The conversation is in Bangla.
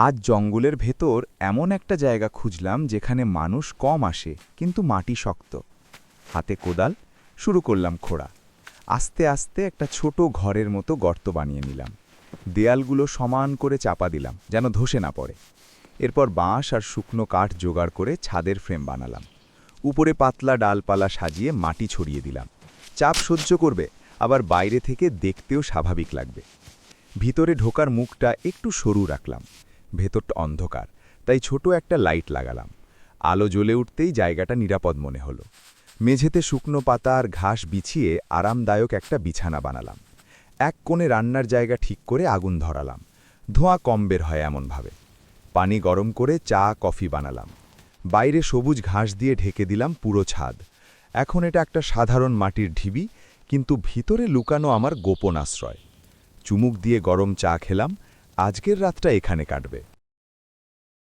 আজ জঙ্গলের ভেতর এমন একটা জায়গা খুঁজলাম যেখানে মানুষ কম আসে কিন্তু মাটি শক্ত। হাতে কোদাল শুরু করলাম খোঁড়া। আস্তে আস্তে একটা ছোট ঘরের মতো গর্ত বানিয়ে নিলাম। দেয়ালগুলো সমান করে চাপা দিলাম যেন ধসে না পড়ে। এরপর বাঁশ আর শুকনো কাঠ জোগাড় করে ছাদের ফ্রেম বানালাম। উপরে পাতলা ডালপালা সাজিয়ে মাটি ছড়িয়ে দিলাম। চাপ সহ্য করবে, আবার বাইরে থেকে দেখতেও স্বাভাবিক লাগবে। ভিতরে ঢোকার মুখটা একটু সরু রাখলাম। ভেতরটা অন্ধকার, তাই ছোট একটা লাইট লাগালাম। আলো জ্বলে উঠতেই জায়গাটা নিরাপদ মনে হলো। মেঝেতে শুকনো পাতা আর ঘাস বিছিয়ে আরামদায়ক একটা বিছানা বানালাম। এক কোণে রান্নার জায়গা ঠিক করে আগুন ধরালাম। ধোঁয়া কম বের হয় এমনভাবে। পানি গরম করে চা কফি বানালাম। বাইরে সবুজ ঘাস দিয়ে ঢেকে দিলাম পুরো ছাদ। এখন এটা একটা সাধারণ মাটির ঢিবি, কিন্তু ভিতরে লুকানো আমার গোপন আশ্রয়। চুমুক দিয়ে গরম চা খেলাম। আজকের রাতটা এখানে কাটবে।